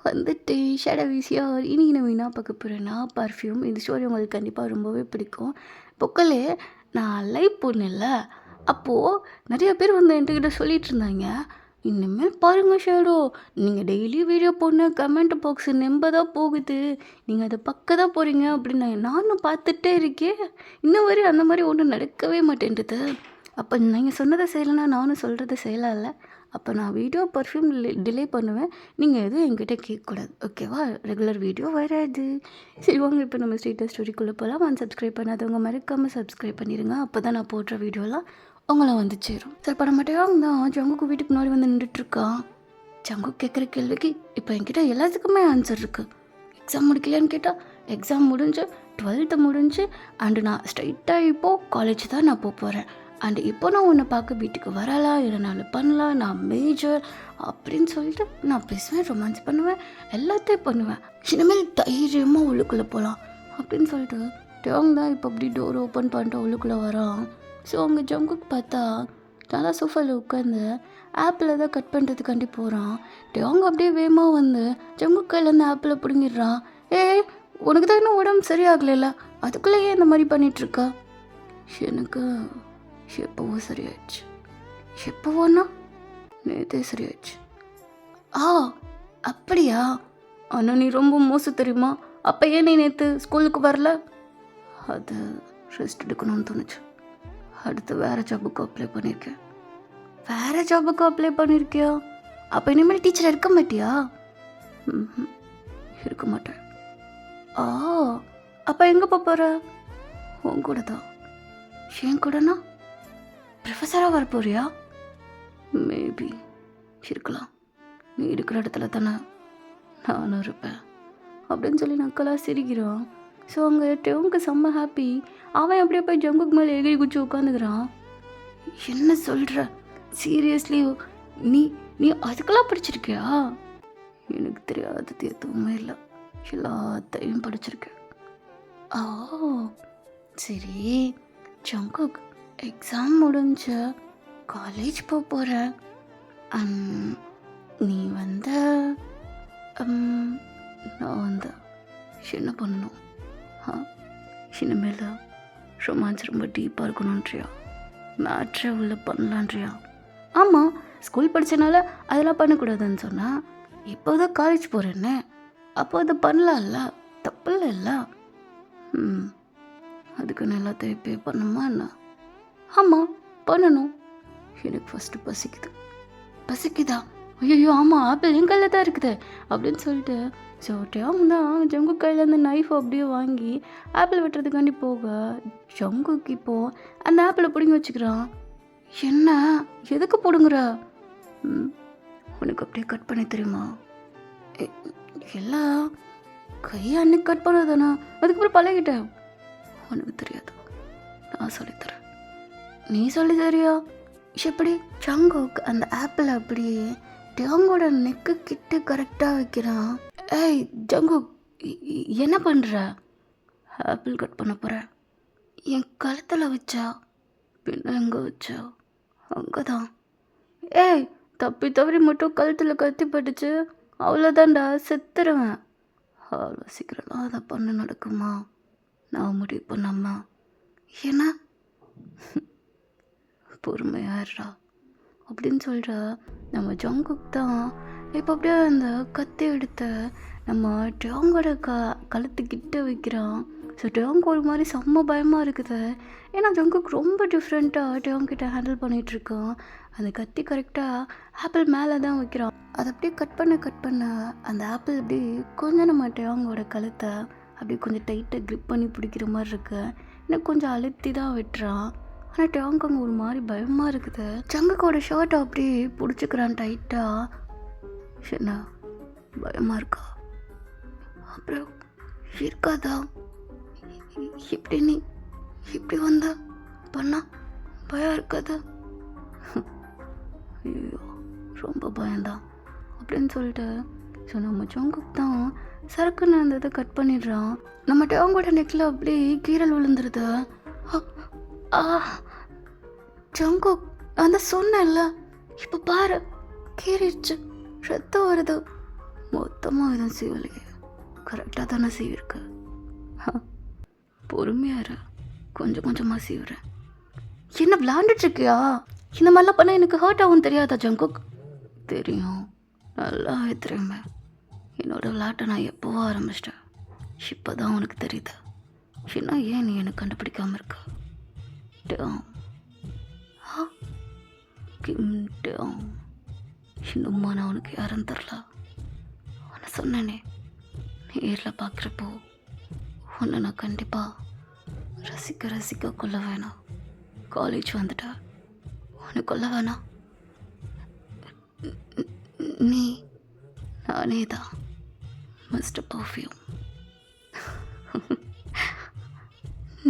வந்துட்டு ஷேடோ விசியார் இனி நம்ம என்ன பார்க்க போகிறேன்னா பர்ஃப்யூம். இந்த ஸ்டோரி உங்களுக்கு கண்டிப்பாக ரொம்பவே பிடிக்கும். பொக்கலே நான் லைவ் போனேன்ல, அப்போது நிறைய பேர் வந்து என்கிட்ட சொல்லிட்டு இருந்தாங்க, இனிமேல் பாருங்கள் ஷேடோ, நீங்கள் டெய்லி வீடியோ போடணும், கமெண்ட் பாக்ஸ் நம்ப தான் போகுது, நீங்கள் அதை பக்க தான் போகிறீங்க அப்படின்னாங்க. நானும் பார்த்துட்டே இருக்கேன், இன்னும் வரை அந்த மாதிரி ஒன்றும் நடக்கவே மாட்டேன்றது. அப்போ நீங்கள் சொன்னதை செய்யலைன்னா நானும் சொல்கிறத செய்யலாம்ல. அப்போ நான் வீடியோ பர்ஃப்யூம் டிலே பண்ணுவேன், நீங்கள் எதுவும் என்கிட்ட கேட்கக்கூடாது, ஓகேவா? ரெகுலர் வீடியோ வராது. சரி வாங்க இப்போ நம்ம ஸ்ட்ரீட்டர் ஸ்டோரிக்குள்ளே போகலாம். சப்ஸ்கிரைப் பண்ணாதவங்க மறக்காமல் சப்ஸ்கிரைப் பண்ணிடுங்க. அப்போ தான் நான் போடுற வீடியோலாம் உங்களை வந்து சேரும். சார் பண்ண மாட்டேன் தான் ஜங்குக்கு வீட்டுக்கு முன்னாடி வந்து நின்றுட்டுருக்கான். ஜங்கு கேட்குற கேள்விக்கு இப்போ என்கிட்ட எல்லாத்துக்குமே ஆன்சர் இருக்குது. எக்ஸாம் முடிக்கலையான்னு கேட்டால் எக்ஸாம் முடிஞ்சு 12th முடிஞ்சு அண்டு நான் ஸ்ட்ரைட்டாக இப்போது காலேஜ் தான் நான் போகிறேன். அண்ட் இப்போ நான் உன்னை பார்க்க வீட்டுக்கு வரலாம், இல்லைனாலும் பண்ணலாம், நான் மேஜர் அப்படின்னு சொல்லிட்டு நான் பேசுவேன், ரொமான்ஸ் பண்ணுவேன், எல்லாத்தையும் பண்ணுவேன். இனிமேல் தைரியமாக உள்ளுக்குள்ளே போகலாம் அப்படின்னு சொல்லிட்டு டேங் தான் இப்போ அப்படி டோர் ஓப்பன் பண்ணிட்டு உள்ளுக்குள்ளே வரான். ஸோ அவங்க ஜங்குக்கு பார்த்தா நல்லா சோஃபாவில் உட்காந்து ஆப்பிள் தான் கட் பண்ணுறதுக்காண்டி போகிறான். டேங் அப்படியே வேகமாக வந்து ஜங்கு கையிலேருந்து ஆப்பிளை பிடுங்கிடுறான். உனக்கு தான் இன்னும் உடம்பு சரியாகலைல்ல, அதுக்குள்ளே ஏன் இந்த மாதிரி பண்ணிகிட்ருக்கா? எனக்கு எப்போவோ சரியாயிடுச்சு. எப்போவோன்னா நேற்றே சரியாயிடுச்சு. அப்படியா? ஆனால் நீ ரொம்ப மோசம் தெரியுமா? அப்போ ஏன் நீ நேற்று ஸ்கூலுக்கு வரல? அது ரெஸ்ட் எடுக்கணும்னு தோணுச்சு. அடுத்து வேறு ஜாபுக்கு அப்ளை பண்ணியிருக்கேன். வேறு ஜாபுக்கு அப்ளை பண்ணியிருக்கியா? அப்போ இனிமேல் டீச்சர் இருக்க மாட்டியா? இருக்க மாட்டேன். அப்போ எங்கே போகிற? உன் கூட தான். ஏன் கூடனா ப்ரொஃபஸராக வர போறியா? மேபி இருக்கலாம். நீ இருக்கிற இடத்துல தானே நானும் இருப்பேன் அப்படின்னு சொல்லி நக்கலாக சிரிக்கிறான். ஸோ அங்கே டேவுக்கு செம்ம ஹாப்பி. அவன் அப்படியே போய் ஜங்குக்கு மேலே எகிரி குச்சி உட்காந்துக்கிறான். என்ன சொல்கிற? சீரியஸ்லி நீ நீ அதுக்கெல்லாம் படிச்சிருக்கியா? எனக்கு தெரியாதது எதுவுமே இல்லை, எல்லாத்தையும் படிச்சிருக்கேன். சரி ஜங்குக், எக்ஸாம் முடிஞ்சு காலேஜ் போகிற, நீ வந்து நான் வந்து என்ன பண்ணணும்? இனிமேல் ரொமான்ஸ் ரொம்ப டீப்பாக இருக்கணுன்றியா? மேட்ரை உள்ள பண்ணலான்றியா? ஆமாம், ஸ்கூல் படித்தனால அதெல்லாம் பண்ணக்கூடாதுன்னு சொன்னால், இப்போ தான் காலேஜ் போகிறேன்னே, அப்போ அதை பண்ணலாம்ல, தப்பு இல்லைல்ல? அதுக்கு நான் எல்லாத்தையும் பே பண்ணுமா என்ன? ஆமாம் பண்ணணும். எனக்கு ஃபஸ்ட்டு பசிக்குதா? ஐயோ ஆமாம், ஆப்பிள் என் கையில் தான் இருக்குது அப்படின்னு சொல்லிட்டு ஸோ டேங் தான் ஜங்கு கையிலேருந்து நைஃப் அப்படியே வாங்கி ஆப்பிள் வெட்டுறதுக்காண்டி போக, ஜங்குக்கு இப்போது அந்த ஆப்பிளை பிடுங்கி வச்சுக்கிறான். என்ன எதுக்கு பிடுங்குற? உனக்கு அப்படியே கட் பண்ண தெரியுமா? எல்லாம் கையை அன்னைக்கு கட் பண்ணதானா, அதுக்கப்புறம் பழகிட்டேன். உனக்கு தெரியாது, நான் சொல்லித்தரேன். நீ சொல்லி தரியா? எப்படி? ஜங்குக் அந்த ஆப்பிள் அப்படியே டேங்கோட நெக்கு கிட்ட கரெக்டாக வைக்கிறான். ஜங்குக் என்ன பண்ணுற? ஆப்பிள் கட் பண்ண போகிறேன். என் கழுத்தில் வச்சா? பின்ன எங்கே வச்சா? அங்கே தான். தப்பி தவறி மட்டும் கழுத்தில் கத்தி பட்டுச்சு, அவ்வளோதான்டா, செத்துருவேன். அவ்வளோ சீக்கிரம்லாம் அதை பண்ண நடக்குமா? நான் முடிவு பண்ணாமா? ஏன்னா பொறுமையாடுறா அப்படின்னு சொல்கிற நம்ம ஜங்குக் தான் இப்போ அப்படியே அந்த கத்தி எடுத்து நம்ம டேங்கோட கழுத்துக்கிட்ட வைக்கிறான். ஸோ டேங்க் ஒரு மாதிரி செம்ம பயமாக இருக்குது. ஏன்னா ஜங்குக் ரொம்ப டிஃப்ரெண்ட்டாக டேங்கிட்ட ஹேண்டில் பண்ணிகிட்ருக்கான். அந்த கத்தி கரெக்டாக ஆப்பிள் மேலே தான் வைக்கிறான். அதை அப்படியே கட் பண்ண அந்த ஆப்பிள் அப்படி கொஞ்சம் நம்ம டேங்கோட கழுத்தை அப்படியே கொஞ்சம் டைட்டாக க்ரிப் பண்ணி பிடிக்கிற மாதிரி இருக்கு. இன்னும் கொஞ்சம் அழுத்தி தான் விட்டுறான். ஆனால் டேங்க் அங்கே ஒரு மாதிரி பயமாக இருக்குது. ஜங்குக்கோட ஷர்ட்டை அப்படியே பிடிச்சிக்கிறான் டைட்டாக. என்ன பயமாக இருக்கா? அப்புறம் இருக்காதா? இப்படி நீ இப்படி வந்தா பண்ணா பயம் இருக்காது? ஐயோ ரொம்ப பயம்தான் அப்படின்னு சொல்லிட்டு ஸோ நம்ம ஜங்குக் தான் சரக்குன்னு அந்த இதை கட் பண்ணிடுறான். நம்ம டேங்கோட நெக்கில் அப்படியே கீரல் விழுந்துருது. ஜங்குக், அந்த சொன்னேன்ல, இப்போ பாரு கீறிடுச்சு, ரத்தம் வருது. மொத்தமாக எதுவும் செய்யலையே, கரெக்டாக தானே செய்விருக்க. பொறுமையாக இரு, கொஞ்சம் கொஞ்சமாக செய்கிறேன். என்ன விளாண்டுட்ருக்கியா? இந்த மாதிரிலாம் பண்ணால் எனக்கு ஹர்ட் ஆகும் தெரியாதா ஜங்குக்? தெரியும், நல்லாவே தெரியுமே. என்னோடய விளையாட்டை நான் எப்போவோ ஆரம்பிச்சிட்டேன், இப்போ தான் உனக்கு தெரியுது. என்ன ஏன் நீ எனக்கு கண்டுபிடிக்காமல் இருக்க? டேம் கிம் டேம், இன்னும்மா நான் உனக்கு யாரும் தெரில. உன்னை சொன்னேனே, நேரில் பார்க்குறப்போ உன்னை நான் கண்டிப்பாக ரசிக்க கொள்ள வேணாம். காலேஜ் வந்துட்டா உன்னை கொல்ல வேணாம். நீ நானே தான் மிஸ்டர் பர்ஃப்யூம்.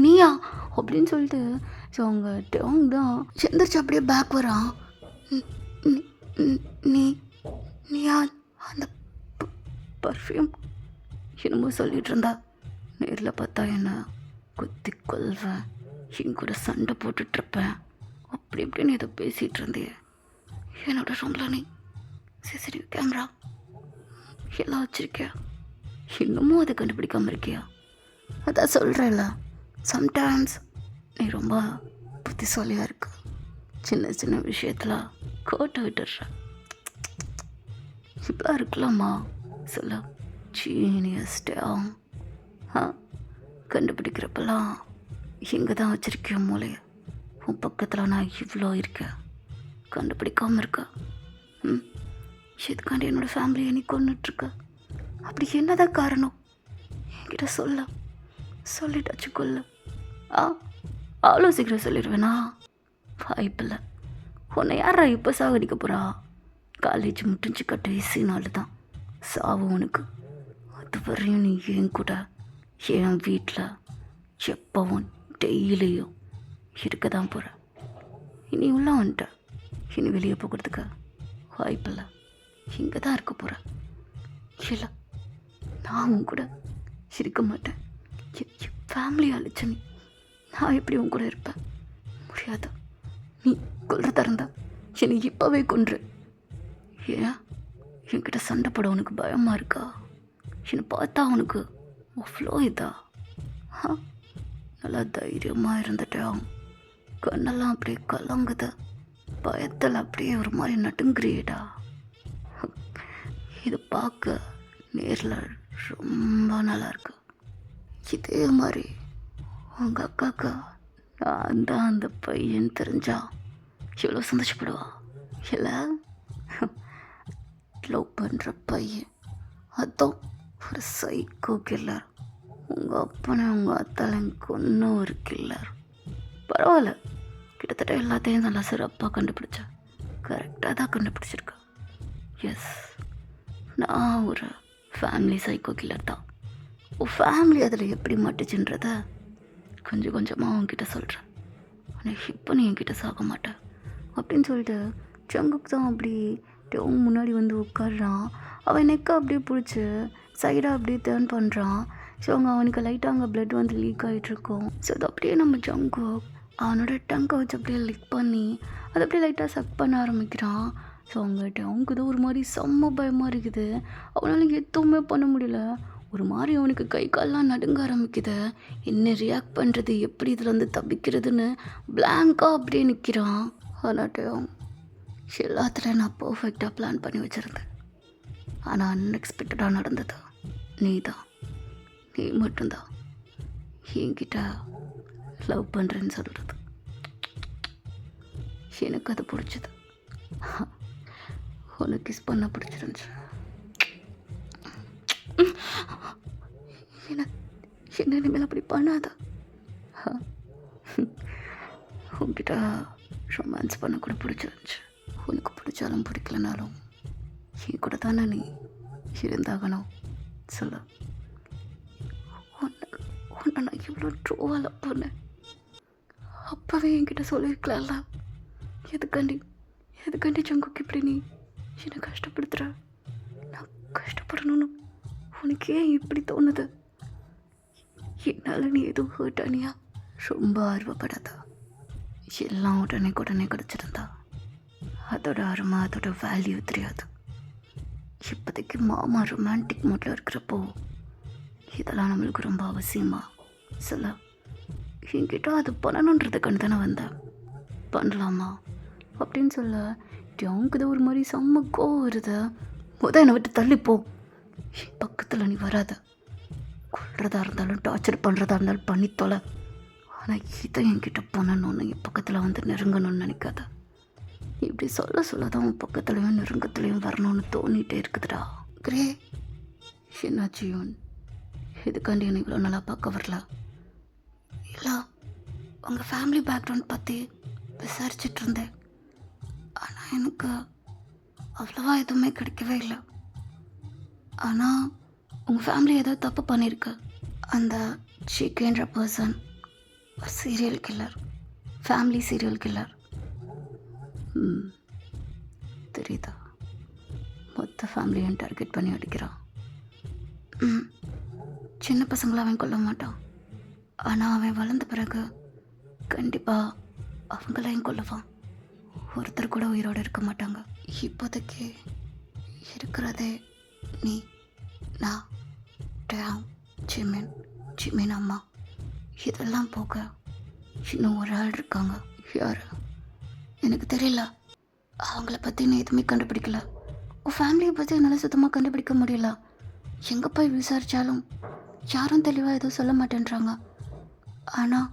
நீயா அப்படின்னு சொல்லிட்டு ஸோ அவங்க டோங் தான் எந்திரிச்சு அப்படியே பேக் வரான். நீ நீயா அந்த பர்ஃப்யூம் என்னமோ சொல்லிட்டு இருந்தா. நேரில் பார்த்தா என்ன குத்தி கொல்வேன், என் கூட சண்டை போட்டுட்ருப்பேன், அப்படி இப்படின்னு ஏதோ பேசிகிட்டு இருந்தே. என்னோட ரூமில் நீ சிசிடிவி கேமரா எல்லாம் வச்சுருக்கியா? இன்னமும் அதை கண்டுபிடிக்காமல் இருக்கியா? அதான் சொல்கிறேன்ல, சம்டைம்ஸ் நீ ரொம்ப புத்திசாலியாக இருக்க. சின்ன சின்ன விஷயத்தில் கோட்டை விட்டுடுற. இப்படிலாம் இருக்கலாமா சொல்ல? ஜீனியஸ்டாக கண்டுபிடிக்கிறப்பெல்லாம் எங்கே தான் வச்சுருக்கிய மூளைய? உன் பக்கத்தில் நான் இவ்வளோ இருக்கேன், கண்டுபிடிக்காமல் இருக்க. எதுக்காண்டி என்னோடய ஃபேமிலியை நீ கொண்டுட்ருக்க? அப்படி என்னதான் காரணம் என்கிட்ட சொல்லிட்டாச்சு கொல்ல. அவ்வளோ சீக்கிரம் சொல்லிடுவேனா? வாய்ப்பில்லை. உன்னை யாரா இப்போ சாகடிக்க போகிறா? காலேஜ் முடிஞ்சு கடைசி நாள் தான் சாவு உனக்கு. அது வரையும் நீ என் கூட என் வீட்டில் எப்பவும் டெய்லியும் இருக்க தான் போகிற. இனி உள்ள வந்துட்ட, இனி வெளியே போகிறதுக்கு வாய்ப்பில்லை. இங்கே தான் இருக்க போகிறேன். இல்லை, நான் உன் கூட இருக்க மாட்டேன். என் ஃபேமிலி அழிச்ச நீ நான் எப்படி உன் கூட இருப்பேன்? முடியாது. நீ கொல்றதா இருந்தா என்னை இப்போவே கொன்று. ஏன் என்கிட்ட சண்டை போட உனக்கு பயமாக இருக்கா? என்னை பார்த்தா உனக்கு அவ்வளோ இதா? நல்லா தைரியமாக இருந்துட்டேன். கண்ணெல்லாம் அப்படியே கலங்குது, பயத்தில் அப்படியே ஒரு மாதிரி நடுங்கிறியடா. இது பார்க்க நேரில் ரொம்ப நல்லா இருக்கு. இதே மாதிரி உங்கள் அக்காக்கா நான் தான் அந்த பையன் தெரிஞ்சா எவ்வளோ சந்தோஷப்படுவா இல்லை? லவ் பண்ணுற பையன் அதுவும் ஒரு சைக்கோ கில்லர். உங்கள் அப்பனை உங்கள் அத்தாலும் கொன்ன ஒரு கில்லர். பரவாயில்ல, கிட்டத்தட்ட எல்லாத்தையும் நல்லா சிறப்பாக கண்டுபிடிச்சேன். கரெக்டாக தான் கண்டுபிடிச்சிருக்கேன். எஸ், நான் ஒரு ஃபேமிலி சைக்கோ கில்லர் தான். உன் ஃபேமிலி அதில் எப்படி மாட்டுச்சுன்றத கொஞ்சம் கொஞ்சமாக அவன்கிட்ட சொல்கிறேன். ஆனால் இப்போ நீ என்கிட்ட சாக மாட்டேன் அப்படின்னு சொல்லிட்டு ஜங்குக் தான் அப்படி அவங்க முன்னாடி வந்து உட்காடுறான். அவன் நெக்கை அப்படியே பிடிச்சி சைடாக அப்படியே டேர்ன் பண்ணுறான். ஸோ அவனுக்கு லைட்டாக அங்கே பிளட் வந்து லீக் ஆகிட்ருக்கோம். ஸோ அது அப்படியே நம்ம ஜங்குக் அவனோட டங்கை வச்சு அப்படியே லிக் பண்ணி அதை அப்படியே லைட்டாக சக் பண்ண ஆரம்பிக்கிறான். ஸோ அவங்ககிட்ட அவனுக்கு தான் ஒரு மாதிரி செம்ம பயமாக இருக்குது. அவனால் எதுவுமே பண்ண முடியல. ஒரு மாதிரி அவனுக்கு கை கால்லாம் நடுங்க ஆரம்பிக்குது. என்ன ரியாக்ட் பண்ணுறது, எப்படி இதில் வந்து தப்பிக்கிறதுன்னு பிளாங்காக அப்படியே நிற்கிறான். ஆனாட்டையும் எல்லாத்துலேயும் நான் பர்ஃபெக்டாக பிளான் பண்ணி வச்சுருந்தேன். ஆனால் அன்எக்ஸ்பெக்டடாக நடந்தது நீ மட்டும்தான் என்கிட்ட லவ் பண்ணுறேன்னு சொல்கிறது. எனக்கு அது பிடிச்சது, உனக்கு கிஸ் பண்ண பிடிச்சிருந்துச்சு. என்ன இனிமேல் அப்படி பண்ணாத. உன்கிட்ட ரொமான்ஸ் பண்ண கூட பிடிச்சிருந்துச்சு. உனக்கு பிடிச்சாலும் பிடிக்கலனாலும் என் கூட தானே நீ இருந்தாகணும். சொல்லு, உன்னை நான் இவ்வளோ ட்ரோவாக லவ் பண்ணேன். அப்போவே என்கிட்ட சொல்லியிருக்கலாம்ல. எதுக்காண்டி ஜங்குக்கு இப்படி நீ என்னை கஷ்டப்படுத்துகிற? நான் கஷ்டப்படணும்னு உனக்கு ஏன் இப்படி தோணுது? என்னால் நீ எதுவும் ஹர்ட் ஆனியா? ரொம்ப ஆர்வப்படாதா. எல்லாம் உடனே கிடச்சிருந்தா அதோட அருமை, அதோட வேல்யூ தெரியாது. இப்போதைக்கு மாமா ரொமான்டிக் மூட்டில் இருக்கிறப்போ இதெல்லாம் நம்மளுக்கு ரொம்ப அவசியமா சொல்ல. என்கிட்ட அது பண்ணணுன்றதுக்கான தானே வந்தேன், பண்ணலாமா அப்படின்னு சொல்ல. அவங்களுக்கு ஒரு மாதிரி செம்ம கோவம் வருது. என்னை விட்டு தள்ளிப்போ, என் பக்கத்தில் நீ வராத. கொள்றதா இருந்தாலும் டார்ச்சர் பண்ணுறதா இருந்தாலும் பண்ணி தொலை. ஆனால் இதை என்கிட்ட பண்ணணும்னு என் பக்கத்தில் வந்து நெருங்கணும்னு நினைக்காத. இப்படி சொல்ல சொல்ல தான் உன் பக்கத்துலேயும் நெருங்கத்துலேயும் வரணும்னு தோணிகிட்டே இருக்குதுடா. கிரே, என்னாச்சு யூன்? இதுக்காண்டி என்னை இவ்வளோ நல்லா பார்க்க வரல. இல்லை, உங்கள் ஃபேமிலி பேக்ரவுண்ட் பற்றி விசாரிச்சுட்டு இருந்தேன். ஆனால் எனக்கு அவ்வளோவா எதுவுமே கிடைக்கவே இல்லை. ஆனால் உங்கள் ஃபேமிலி ஏதோ தப்பு பண்ணியிருக்கு. அந்த சிக்கன்ற person serial killer, family serial killer. தெரியுதா? மொத்த ஃபேமிலியும் டார்கெட் பண்ணி அடிக்கிறான். சின்ன பசங்களை அவன் கொல்ல மாட்டான். ஆனால் அவன் வளர்ந்த பிறகு கண்டிப்பாக அவங்களையும் கொல்லுவான். ஒருத்தர் கூட உயிரோடு இருக்க மாட்டாங்க. இப்போதைக்கு இருக்கிறதே நீ, நான், டேம், ஜிமின் அம்மா. இதெல்லாம் போக இன்னும் ஒரு ஆள் இருக்காங்க. யார் எனக்கு தெரியல. அவங்கள பற்றி நான் எதுவுமே கண்டுபிடிக்கல. உன் ஃபேமிலியை பற்றி என்னால் சுத்தமாக கண்டுபிடிக்க முடியல. எங்கே போய் விசாரித்தாலும் யாரும் தெளிவாக எதுவும் சொல்ல மாட்டேன்றாங்க. ஆனால்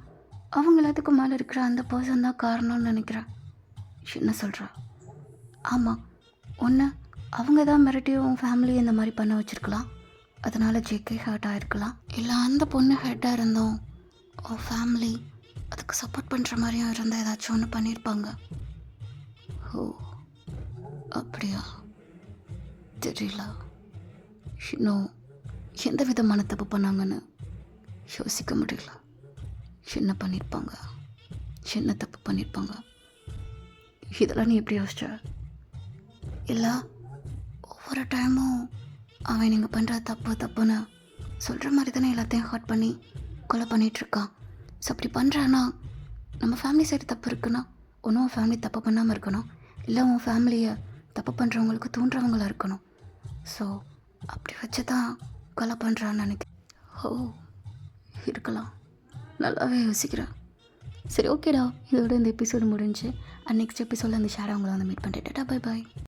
அவங்க எல்லாத்துக்கும் மேலே இருக்கிற அந்த பர்சன் தான் காரணம்னு நினைக்கிறேன். என்ன சொல்கிறா? ஆமாம், ஒன்று அவங்க தான் மிரட்டி உன் ஃபேமிலி இந்த மாதிரி பண்ண வச்சுருக்கலாம். அதனால் ஜேகே ஹர்ட் ஆகிருக்கலாம். இல்லை அந்த பொண்ணு ஹெட்டாக இருந்தோம் உன் ஃபேமிலி அதுக்கு சப்போர்ட் பண்ணுற மாதிரியும் இருந்தால் ஏதாச்சும் ஒன்று பண்ணியிருப்பாங்க. ஓ அப்படியா? தெரியல. இன்னும் எந்த விதமான தப்பு பண்ணாங்கன்னு யோசிக்க முடியல. என்ன பண்ணியிருப்பாங்க, என்ன தப்பு பண்ணியிருப்பாங்க? இதெல்லாம் நீ எப்படி யோசிச்ச? இல்லை, ஒவ்வொரு டைமும் அவன் நீங்கள் பண்ணுற தப்புன்னு சொல்கிற மாதிரி தானே எல்லாத்தையும் ஹர்ட் பண்ணி கொலை பண்ணிகிட்ருக்கான். ஸோ அப்படி பண்ணுறான்னா நம்ம ஃபேமிலி சைடு தப்பு இருக்குன்னா ஒன்றும் உன் ஃபேமிலி தப்பு பண்ணாமல் இருக்கணும், இல்லை உன் ஃபேமிலியை தப்பு பண்ணுறவங்களுக்கு தூண்டுறவங்களாக இருக்கணும். ஸோ அப்படி வச்சு தான் கொலை பண்ணுறான்னு நினைக்கிறேன். ஓ இருக்கலாம், நல்லாவே யோசிக்கிறேன். சரி ஓகேடா, இதோட இந்த எபிசோடு முடிஞ்சு. அண்ட் நெக்ஸ்ட் எபிசோடில் அந்த ஷேரை அவங்கள வந்து மீட் பண்ணிட்டேன். Bye bye.